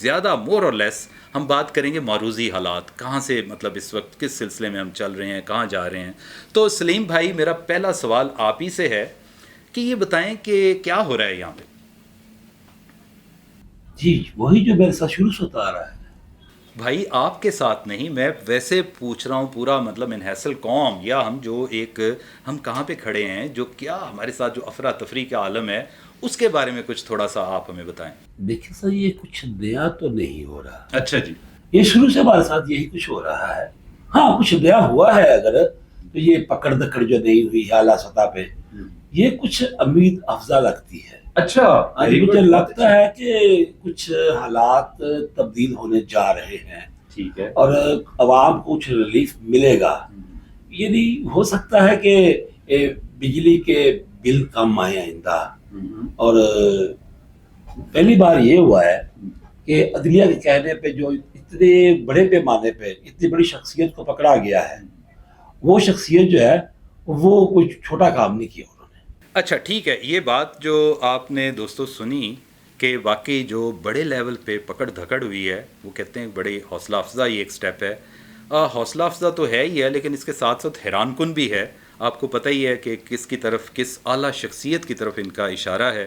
زیادہ مور اور لیس ہم بات کریں گے معروضی حالات, کہاں سے مطلب اس وقت کس سلسلے میں ہم چل رہے ہیں, کہاں جا رہے ہیں. تو سلیم بھائی, میرا پہلا سوال آپ ہی سے ہے کہ یہ بتائیں کہ کیا ہو رہا ہے یہاں پہ. جی وہی جو میرے ساتھ شروع سے ہوتا آ رہا ہے. بھائی آپ کے ساتھ نہیں, میں ویسے پوچھ رہا ہوں پورا مطلب منحصل قوم, یا ہم جو ایک ہم کہاں پہ کھڑے ہیں, جو کیا ہمارے ساتھ جو افراتفری کا عالم ہے, اس کے بارے میں کچھ تھوڑا سا آپ ہمیں بتائیں. دیکھیں سر, یہ کچھ نیا تو نہیں ہو رہا. اچھا جی. یہ شروع سے ہمارے ساتھ یہی کچھ ہو رہا ہے. ہاں کچھ نیا ہوا ہے اگر, تو یہ پکڑ دکڑ جو نہیں ہوئی اعلیٰ سطح پہ, یہ کچھ امید افزا لگتی ہے. اچھا, مجھے لگتا ہے کہ کچھ حالات تبدیل ہونے جا رہے ہیں. ٹھیک ہے. اور عوام کو کچھ ریلیف ملے گا. یعنی ہو سکتا ہے کہ بجلی کے بل کم آئے آئندہ. اور پہلی بار یہ ہوا ہے کہ عدلیہ کے کہنے پہ جو اتنے بڑے پیمانے پہ اتنی بڑی شخصیت کو پکڑا گیا ہے, وہ شخصیت جو ہے وہ کوئی چھوٹا کام نہیں کیا انہوں نے. اچھا ٹھیک ہے, یہ بات جو آپ نے دوستوں سنی کہ واقعی جو بڑے لیول پہ پکڑ دھکڑ ہوئی ہے, وہ کہتے ہیں بڑے حوصلہ افزا یہ ایک سٹیپ ہے. حوصلہ افزا تو ہے ہی ہے, لیکن اس کے ساتھ ساتھ حیران کن بھی ہے. آپ کو پتہ ہی ہے کہ کس کی طرف, کس اعلیٰ شخصیت کی طرف ان کا اشارہ ہے,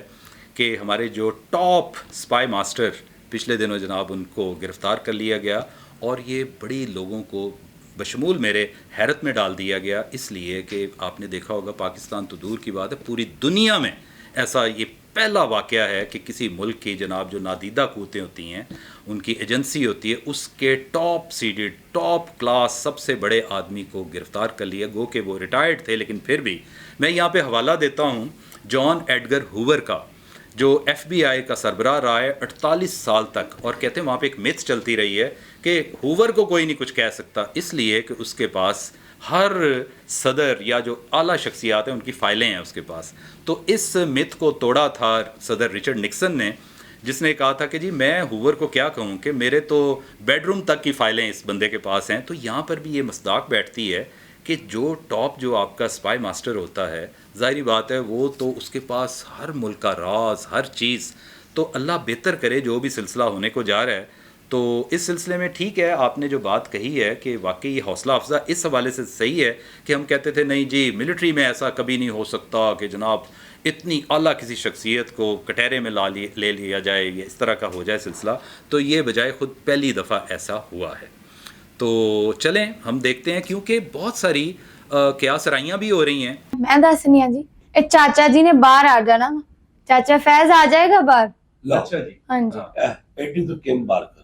کہ ہمارے جو ٹاپ اسپائی ماسٹر پچھلے دنوں جناب ان کو گرفتار کر لیا گیا, اور یہ بڑی لوگوں کو بشمول میرے حیرت میں ڈال دیا گیا. اس لیے کہ آپ نے دیکھا ہوگا, پاکستان تو دور کی بات ہے, پوری دنیا میں ایسا یہ پہلا واقعہ ہے کہ کسی ملک کی جناب جو نادیدہ قوتیں ہوتی ہیں, ان کی ایجنسی ہوتی ہے, اس کے ٹاپ سیڈڈ ٹاپ کلاس سب سے بڑے آدمی کو گرفتار کر لیا. گو کہ وہ ریٹائرڈ تھے, لیکن پھر بھی میں یہاں پہ حوالہ دیتا ہوں جان ایڈگر ہوور کا, جو ایف بی آئی کا سربراہ رہا ہے 48 سال تک. اور کہتے ہیں وہاں پہ ایک میتھ چلتی رہی ہے کہ ہوور کو کوئی نہیں کچھ کہہ سکتا, اس لیے کہ اس کے پاس ہر صدر یا جو اعلیٰ شخصیات ہیں ان کی فائلیں ہیں اس کے پاس. تو اس میتھ کو توڑا تھا صدر رچرڈ نکسن نے, جس نے کہا تھا کہ جی میں ہوور کو کیا کہوں کہ میرے تو بیڈ روم تک کی فائلیں اس بندے کے پاس ہیں. تو یہاں پر بھی یہ مصداق بیٹھتی ہے کہ جو ٹاپ جو آپ کا اسپائی ماسٹر ہوتا ہے, ظاہری بات ہے وہ تو اس کے پاس ہر ملک کا راز, ہر چیز. تو اللہ بہتر کرے جو بھی سلسلہ ہونے کو جا رہا ہے. تو اس سلسلے میں ٹھیک ہے, آپ نے جو بات کہی ہے کہ واقعی یہ حوصلہ افزا اس حوالے سے صحیح ہے کہ ہم کہتے تھے نہیں جی ملٹری میں ایسا کبھی نہیں ہو سکتا کہ جناب اتنی اعلیٰ کسی شخصیت کو کٹہرے میں لے لیا جائے, یا اس طرح کا ہو جائے سلسلہ. تو یہ بجائے خود پہلی دفعہ ایسا ہوا ہے. تو چلیں ہم دیکھتے ہیں, کیونکہ بہت ساری کیا سرائیاں بھی ہو رہی ہیں. میں دسنی ہاں جی, چاچا جی نے باہر آ جانا, چاچا فیض آ جائے گا باہر. اچھا جی. ہاں جی. ایڈی تو کیم بارکر.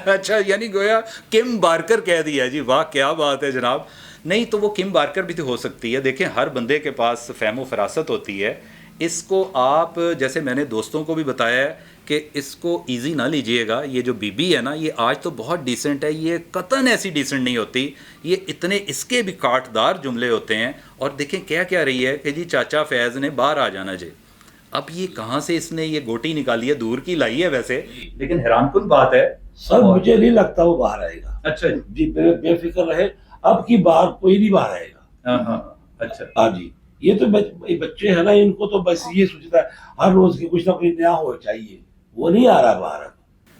اچھا, یعنی گویا کم بارکر کہہ دیا جی, واہ کیا بات ہے جناب. نہیں تو وہ کم بارکر بھی تو ہو سکتی ہے. دیکھیں ہر بندے کے پاس فہم و فراست ہوتی ہے. اس کو آپ جیسے میں نے دوستوں کو بھی بتایا ہے کہ اس کو ایزی نہ لیجئے گا. یہ جو بی بی ہے نا, یہ آج تو بہت ڈیسنٹ ہے, یہ قطعاً ایسی ڈیسنٹ نہیں ہوتی. یہ اتنے اس کے بھی کاٹدار جملے ہوتے ہیں. اور دیکھیں کیا رہی ہے کہ جی چاچا فیض نے باہر آ جانا جی. اب یہ کہاں سے اس نے یہ گوٹی نکالی ہے, دور کی لائی ہے ویسے, لیکن حیران کن بات ہے. سر مجھے نہیں لگتا وہ باہر آئے گا. اچھا جی بے فکر رہے, اب کی بار کوئی نہیں باہر آئے گا. ہاں اچھا. ہاں جی, یہ تو بچے ہیں نا, ان کو تو بس یہ سوچتا ہے ہر روز کی کچھ نہ کچھ نیا ہو چاہیے, وہ نہیں آ رہا باہر.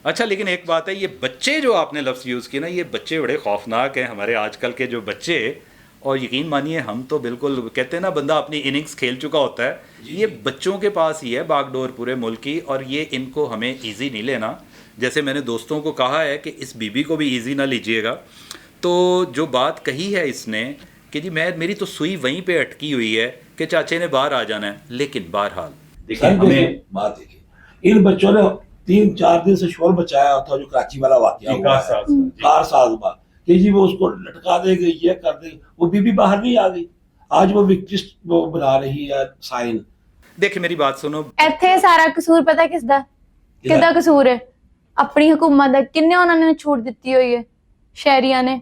اچھا, لیکن ایک بات ہے, یہ بچے جو آپ نے لفظ یوز کیے نا, یہ بچے بڑے خوفناک ہیں ہمارے آج کل کے جو بچے. اور یقین مانیے ہم تو بالکل کہتے ہیں نا بندہ اپنی اننگز کھیل چکا ہوتا ہے. یہ بچوں کے پاس ہی ہے باغ ڈور پورے ملک کی, اور یہ ان کو ہمیں ایزی نہیں لینا. جیسے میں نے دوستوں کو کہا ہے کہ اس بی بی کو بھی ایزی نہ لیجئے گا. تو جو بات کہی ہے اس نے کہ جی میری تو سوئی وہیں پہ اٹکی ہوئی ہے کہ چاچے نے باہر آ جانا ہے. لیکن بہرحال دیکھیں بات دیکھیں, ان بچوں نے 3-4 دن سے شور بچایا ہوتا جو کراچی والا واقعہ ہوا ہے, کار ساز با کہ جی وہ اس کو لٹکا دے گئی, یہ کر دے گی. وہ بی بی باہر نہیں آ گئی, آج وہ وکٹسٹ وہ بنا رہی ہے سائن. دیکھیں میری بات سنو, ਇੱਥੇ ਸਾਰਾ ਕਸੂਰ ਪਤਾ ਕਿਸਦਾ, ਕਿਹਦਾ ਕਸੂਰ ਹੈ? ਆਪਣੀ ਹਕੂਮਤ ਦਾ. ਕਿੰਨੇ ਉਹਨਾਂ ਨੇ ਛੂਟ ਦਿੱਤੀ ਹੋਈ ਹੈ? ਸ਼ਹਿਰੀਆਂ ਨੇ.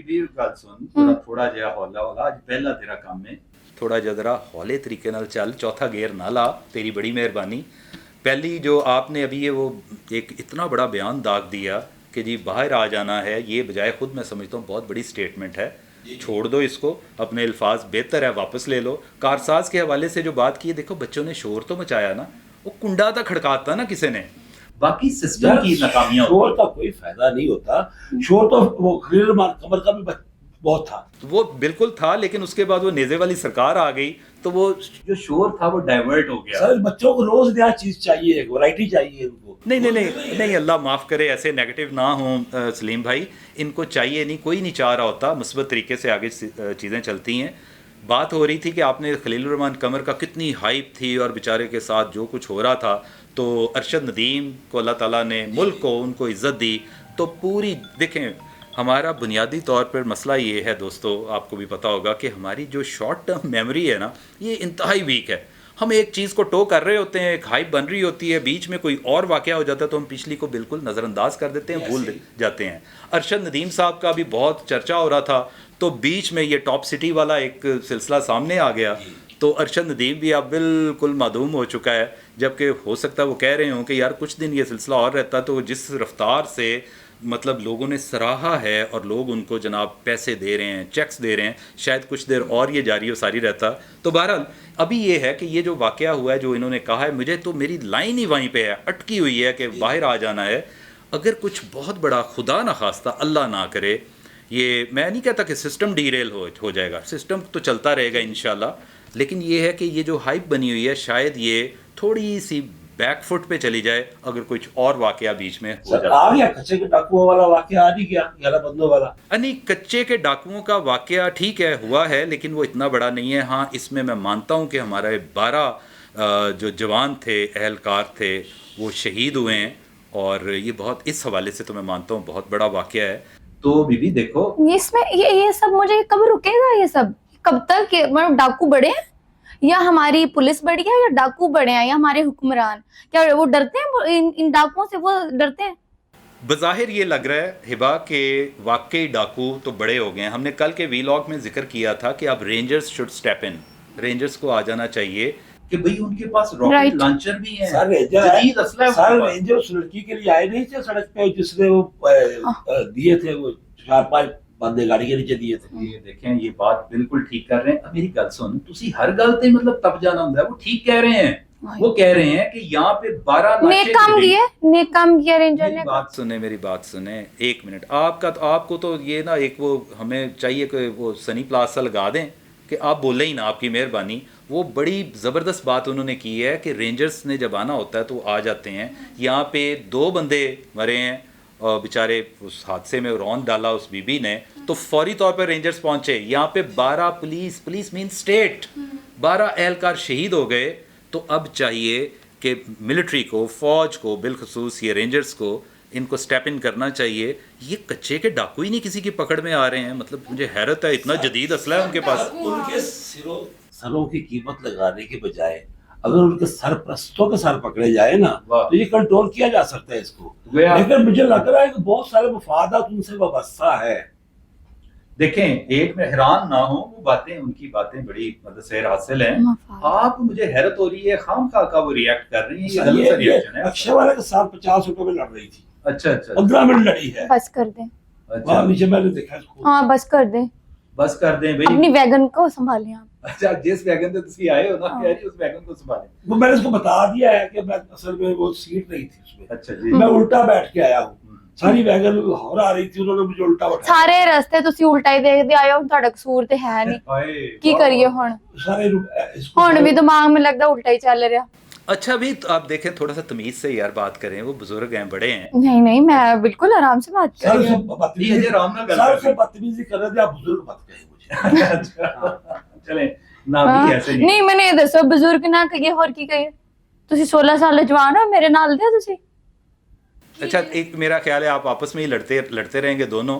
بی گل سن, تھوڑا جہا ہولا ہولا, اج پہلا تیرا کام ہے, تھوڑا جہا ذرا ہولے طریقے نال چل, چوتھا گیئر نہ لا, تیری بڑی مہربانی. پہلی جو آپ نے ابھی یہ وہ ایک اتنا بڑا بیان داغ دیا کہ جی باہر آ جانا ہے, یہ بجائے خود میں سمجھتا ہوں بہت بڑی سٹیٹمنٹ ہے. چھوڑ دو اس کو, اپنے الفاظ بہتر ہے واپس لے لو. کارساز کے حوالے سے جو بات کی, دیکھو بچوں نے شور تو مچایا نا, وہ کنڈا تھا کھڑکاتا نا کسی نے, باقی سسٹم کی ناکامیاں. شور کا کوئی فائدہ نہیں ہوتا, شور تو وہ خلیل الرحمان قمر کا بھی بہت تھا, وہ بالکل تھا, لیکن اس کے بعد وہ نیزے والی سرکار آ گئی تو وہ جو شور تھا وہ ڈائیورٹ ہو گیا. سر بچوں کو روز نیا چیز چاہیے, ایک ورائٹی چاہیے ان کو. نہیں, اللہ معاف کرے, ایسے نیگیٹو نہ ہوں سلیم بھائی, ان کو چاہیے نہیں, کوئی نہیں چاہ رہا ہوتا, مثبت طریقے سے آگے چیزیں چلتی ہیں. بات ہو رہی تھی کہ آپ نے خلیل الرحمان قمر کا کتنی ہائپ تھی اور بیچارے کے ساتھ جو کچھ ہو رہا تھا, تو ارشد ندیم کو اللہ تعالیٰ نے, ملک کو ان کو عزت دی. تو پوری دیکھیں, ہمارا بنیادی طور پر مسئلہ یہ ہے دوستو, آپ کو بھی پتہ ہوگا کہ ہماری جو شارٹ ٹرم میموری ہے نا, یہ انتہائی ویک ہے. ہم ایک چیز کو ٹو کر رہے ہوتے ہیں, ایک ہائپ بن رہی ہوتی ہے, بیچ میں کوئی اور واقعہ ہو جاتا ہے تو ہم پچھلی کو بالکل نظر انداز کر دیتے ہیں, بھول جاتے ہیں. ارشد ندیم صاحب کا بھی بہت چرچا ہو رہا تھا, تو بیچ میں یہ ٹاپ سٹی والا ایک سلسلہ سامنے آ گیا, تو ارشد ندیم بھی اب بالکل معدوم ہو چکا ہے. جبکہ ہو سکتا ہے وہ کہہ رہے ہوں کہ یار کچھ دن یہ سلسلہ اور رہتا تو جس رفتار سے مطلب لوگوں نے سراہا ہے اور لوگ ان کو جناب پیسے دے رہے ہیں, چیکس دے رہے ہیں, شاید کچھ دیر اور یہ جاری و ساری رہتا. تو بہرحال ابھی یہ ہے کہ یہ جو واقعہ ہوا ہے, جو انہوں نے کہا ہے, مجھے تو میری لائن ہی وہیں پہ ہے, اٹکی ہوئی ہے کہ باہر آ جانا ہے. اگر کچھ بہت بڑا خدا نہ خواستہ اللہ نہ کرے, یہ میں نہیں کہتا کہ سسٹم ڈی ریل ہو جائے گا, سسٹم تو چلتا رہے گا انشاءاللہ, لیکن یہ ہے کہ یہ جو ہائپ بنی ہوئی ہے شاید یہ تھوڑی سی بیک فٹ پہ چلی جائے اگر کچھ اور واقعہ بیچ میں ہو جائے. آ گیا کچے کے ڈاکوؤں والا واقعہ, آ نہیں گیا 11 بندوں والا. نہیں, کچے کے ڈاکوؤں کا واقعہ ٹھیک ہے ہوا ہے, لیکن وہ اتنا بڑا نہیں ہے. ہاں اس میں مانتا ہوں کہ ہمارے 12 جو جوان تھے, اہلکار تھے, وہ شہید ہوئے ہیں, اور یہ بہت اس حوالے سے تو میں مانتا ہوں بہت بڑا واقعہ ہے. تو بی بی دیکھو اس میں یہ سب مجھے کب رکے گا, یہ سب کب تک, مطلب ڈاکو بڑے ہیں یا ہماری پولیس بڑی ہے, یا ڈاکو بڑے ہیں یا ہمارے حکمران, کیا وہ ڈرتے ہیں ان ڈاکوؤں سے, وہ ڈرتے ہیں؟ بظاہر یہ لگ رہا ہے ہبا کہ واقعی ڈاکو تو بڑے ہو گئے ہیں. ہم نے کل کے ویلاگ میں ذکر کیا تھا کہ اب rangers should step in, rangers کو آ جانا چاہیے کہ بھئی ان کے پاس راکٹ لانچر بھی ہیں, جدید اسلحہ ہے. سر رینجر اس لڑکی کے لیے آئے نہیں تھے سڑک پہ, جس نے وہ دیے تھے, وہ 4-5 بندے گاڑی کے نیچے دیے تھے. یہ دیکھیں, یہ بات بالکل ٹھیک کر رہے ہیں. اب میری گل سن, تسی ہر گل تے مطلب تب جانا ہوندا ہے, وہ ٹھیک کہہ رہے ہیں. وہ کہہ رہے ہیں کہ یہاں پہ 12 نیک کام کیا رینجر نے. میری بات سنیں 1 منٹ. آپ کو تو یہ نا ایک وہ ہمیں چاہیے کہ وہ سنی پلاسا لگا دیں کہ آپ بولے ہی نا, آپ کی مہربانی. وہ بڑی زبردست بات انہوں نے کی ہے کہ رینجرز نے جب آنا ہوتا ہے تو وہ آ جاتے ہیں. یہاں پہ 2 بندے مرے ہیں اور بیچارے اس حادثے میں رون ڈالا اس بی بی نے, تو فوری طور پر رینجرز پہنچے. یہاں پہ 12 پولیس مین اسٹیٹ 12 اہلکار شہید ہو گئے. تو اب چاہیے کہ ملٹری کو, فوج کو, بالخصوص یہ رینجرز کو, ان کو سٹیپ ان کرنا چاہیے. یہ کچے کے ڈاکو ہی نہیں کسی کی پکڑ میں آ رہے ہیں, مطلب مجھے حیرت ہے, اتنا جدید اسلحہ ہے ان کے پاس. ان کے سروں کی قیمت لگانے کے بجائے اگر ان کے سرپرستوں کے سر پکڑے جائے نا تو یہ کنٹرول کیا جا سکتا ہے اس کو. لیکن مجھے لگ رہا ہے کہ بہت سارے مفادات ان سے وابستہ ہے. دیکھیں, ایک میں حیران نہ ہوں, وہ باتیں ان کی باتیں بڑی مطلب سیر حاصل ہیں. آپ مجھے حیرت ہو رہی ہے خام خواہ کا وہ ریئیکٹ کر رہی ہیں. یہ اکشے والے کے ساتھ 50 روپے میں لڑ رہی تھی. اچھا 15 منٹ لڑی ہے. بس کر دیں. وہاں نیچے میں نے دیکھا اس کو. ہاں بس کر دیں بھائی, اپنی ویگن کو سنبھالیں آپ. اچھا, جس ویگن سے تسی آئے ہو نا, اس ویگن کو سنبھالیں. وہ میں نے اس کو بتا دیا ہے کہ میں اصل میں وہ سیٹ نہیں تھی اس میں. اچھا جی, میں الٹا بیٹھ کے آیا ہوں. ساری ویگن ہور آ رہی تھی, انہوں نے مجھے الٹا بٹھایا. سارے رستے تسی الٹا ہی دیکھدے آئے ہو, تہاڈا قصور تے ہے نہیں. کی کریے ہن, ہن بھی دماغ میں لگدا الٹا ہی چل رہا. اچھا بھی آپ دیکھیں, تھوڑا سا تمیز سے یار بات کریں, وہ بزرگ ہیں, بڑے ہیں. نہیں میں بالکل آرام سے بات کر رہی ہوں. سر سے بدتمیزی کر رہے تھے, آپ بزرگ مت کہیں مجھے. چلیں نا بھی ایسے نہیں, میں نے دسو بزرگ نہ کہیے, اور کی کہیے. تسی 16 سال جوان ہو, میرے نال دے تسی. اچھا, ایک میرا خیال ہے آپ آپس میں ہی لڑتے رہیں گے دونوں.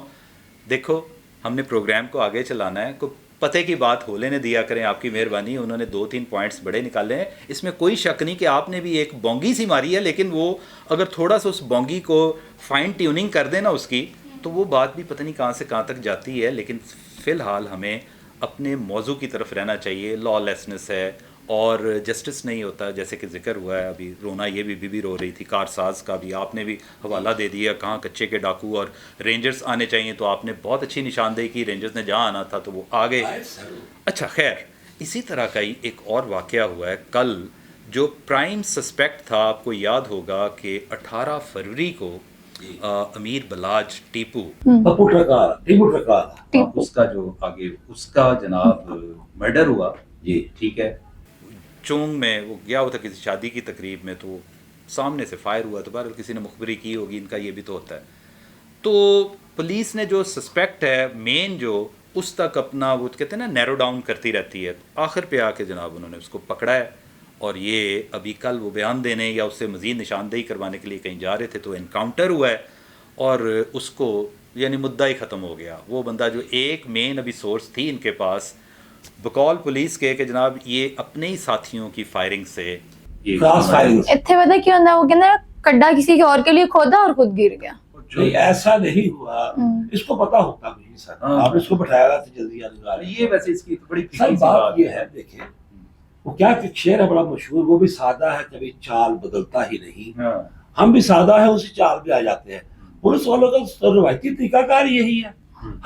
دیکھو, ہم نے پروگرام کو آگے چلانا ہے, کوئی پتے کی بات ہو لینے دیا کریں, آپ کی مہربانی. انہوں نے 2-3 پوائنٹس بڑے نکالے ہیں, اس میں کوئی شک نہیں کہ آپ نے بھی ایک بونگی سی ماری ہے, لیکن وہ اگر تھوڑا سا اس بونگی کو فائن ٹیوننگ کر دیں نا اس کی, تو وہ بات بھی پتہ نہیں کہاں سے کہاں تک جاتی ہے. لیکن فی الحال ہمیں اپنے موضوع کی طرف رہنا چاہیے. لا لیسنس ہے, اور جسٹس نہیں ہوتا. جیسے کہ ذکر ہوا ہے ابھی، رونا یہ بھی رو رہی تھی، کارساز کا بھی آپ نے بھی حوالہ دے دیا کہاں کچے کے ڈاکو اور رینجرز آنے چاہیے، تو آپ نے بہت اچھی نشاندہی کی، رینجرز نے جہاں آنا تھا تو وہ آ گئے. اچھا خیر، اسی طرح کا ہی ایک اور واقعہ ہوا ہے کل. جو پرائم سسپیکٹ تھا، آپ کو یاد ہوگا کہ 18 فروری کو امیر بلاج ٹیپو اس کا جو آگے اس کا جناب مرڈر ہوا. جی ٹھیک ہے، چونگ میں وہ گیا ہوا تھا کسی شادی کی تقریب میں، تو سامنے سے فائر ہوا، تو بہرحال کسی نے مخبری کی ہوگی، ان کا یہ بھی تو ہوتا ہے. تو پولیس نے جو سسپیکٹ ہے مین، جو اس تک اپنا وہ کہتے ہیں نا نیرو ڈاؤن کرتی رہتی ہے، آخر پہ آ کے جناب انہوں نے اس کو پکڑا ہے. اور یہ ابھی کل وہ بیان دینے یا اس سے مزید نشاندہی کروانے کے لیے کہیں جا رہے تھے تو انکاؤنٹر ہوا ہے، اور اس کو یعنی مدعا ہی ختم ہو گیا. وہ بندہ جو ایک مین ابھی سورس تھی ان کے پاس بقول پولیس کے کہ جناب یہ اپنے ہی ساتھیوں کی فائرنگ سے کراس فائرنگ. اتنے پتہ کیوں ہوتا ہے، وہ کہنا کڈا کسی کے اور کے لیے کھودا اور خود گر گیا. نہیں ایسا نہیں ہوا، اس کو پتا ہوتا نہیں سر، آپ اس کو بٹھایا گا تو جلدی یہ ویسے اس کی بڑی سر بات یہ ہے. دیکھیں وہ کیا کہ شعر ہے بڑا مشہور، وہ بھی سادہ ہے کبھی چال بدلتا ہی نہیں. ہم بھی سادہ ہے اسی چال پہ آ جاتے ہیں. پولیس والوں کا روایتی طریقہ کار یہی ہے،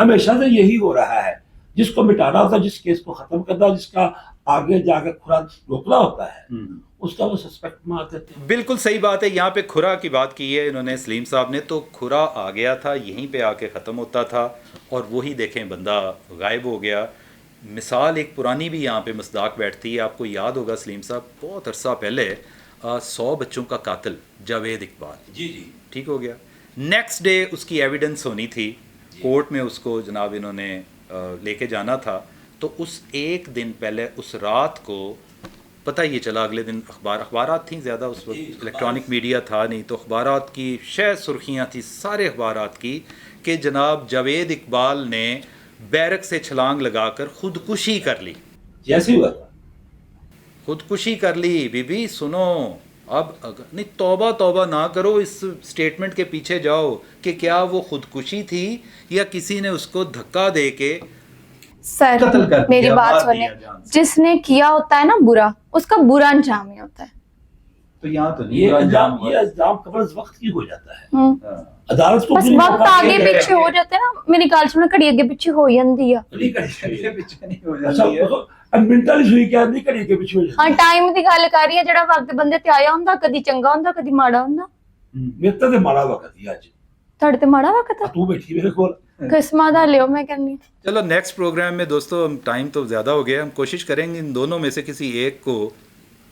ہمیشہ سے یہی ہو رہا ہے. جس کو مٹانا ہوتا ہے، جس کیس کو ختم کرنا، جس کا آگے جا کے کھرا روکنا ہوتا ہے، اس کا وہ سسپیکٹ میں آتے تھے. بالکل صحیح بات ہے. یہاں پہ کھرا کی بات کی ہے انہوں نے سلیم صاحب نے، تو کھرا آ گیا تھا یہیں پہ آ کے ختم ہوتا تھا، اور وہی دیکھیں بندہ غائب ہو گیا. مثال ایک پرانی بھی یہاں پہ مصداق بیٹھتی ہے. آپ کو یاد ہوگا سلیم صاحب بہت عرصہ پہلے 100 بچوں کا قاتل جاوید اقبال جی جی ٹھیک ہو گیا. نیکسٹ ڈے اس کی ایویڈنس ہونی تھی کورٹ میں، اس کو جناب انہوں نے لے کے جانا تھا. تو اس ایک دن پہلے اس رات کو پتہ یہ چلا، اگلے دن اخبارات تھیں زیادہ اس وقت، الیکٹرانک میڈیا تھا نہیں، تو اخبارات کی شہ سرخیاں تھیں سارے اخبارات کی کہ جناب جاوید اقبال نے بیرک سے چھلانگ لگا کر خودکشی کر لی. جیسے ہوا خودکشی کر لی. بی بی سنو، اب نہیں توبہ توبہ نہ کرو، اس سٹیٹمنٹ کے پیچھے جاؤ کہ کیا وہ خودکشی تھی یا کسی نے اس کو دھکا دے کے سر قتل کر دیا، میری بات مار سنیں، دیا جان سے. جس نے کیا ہوتا ہے نا برا، اس کا برا انجام ہی ہوتا ہے. تو یہاں تو یہ الزام قبل از وقت کی ہو جاتا ہے. عدالت کو بس وقت آگے پیچھے ہو جاتے ہیں نا. میری گل سنو، کڑی اگے پیچھے ہو جاندی ہے. ہاں ٹائم دی گل کر رہی ہے، جڑا وقت بندے تے آیا ہوندا، کدی چنگا ہوندا کدی ماڑا ہوندا. میرے تے ماڑا وقت ہی اج تھوڑے تے ماڑا وقت ہے. تو بیٹھی میرے کول قسمہ دا لیو میں کرنی. چلو نیکسٹ پروگرام میں دوستو، ہم ٹائم تو زیادہ ہو گیا، ہم کوشش کریں گے ان دونوں میں سے کسی ایک کو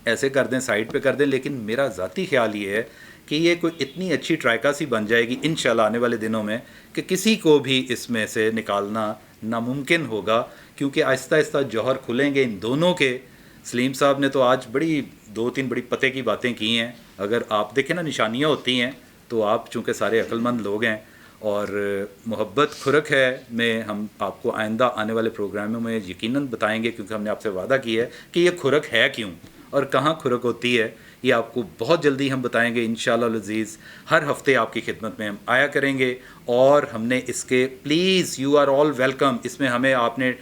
ایسے کر دیں، سائڈ پہ کر دیں. لیکن میرا ذاتی خیال یہ ہے کہ یہ کوئی اتنی اچھی ٹرائکا سی بن جائے گی انشاءاللہ آنے والے دنوں میں کہ کسی کو بھی اس میں سے نکالنا ناممکن ہوگا، کیونکہ آہستہ آہستہ جوہر کھلیں گے ان دونوں کے. سلیم صاحب نے تو آج بڑی 2-3 بڑی پتے کی باتیں کی ہیں. اگر آپ دیکھیں نا نشانیاں ہوتی ہیں، تو آپ چونکہ سارے عقل مند لوگ ہیں، اور محبت کھرک ہے میں ہم آپ کو آئندہ آنے والے پروگراموں میں یقیناً بتائیں گے، کیونکہ ہم نے آپ سے وعدہ کیا ہے کہ یہ کھرک ہے کیوں اور کہاں کھرک ہوتی ہے. یہ آپ کو بہت جلدی ہم بتائیں گے انشاءاللہ العزیز. ہر ہفتے آپ کی خدمت میں ہم آیا کریں گے، اور ہم نے اس کے please you are all welcome, اس میں ہمیں آپ نے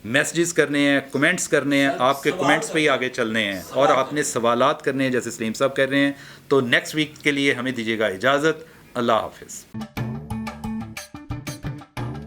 میسیجز کرنے ہیں، کمنٹس کرنے ہیں، آپ کے کمنٹس پہ ہی آگے چلنے ہیں، اور آپ نے سوالات کرنے ہیں جیسے سلیم صاحب کر رہے ہیں. تو نیکسٹ ویک کے لیے ہمیں دیجیے گا اجازت. اللہ حافظ.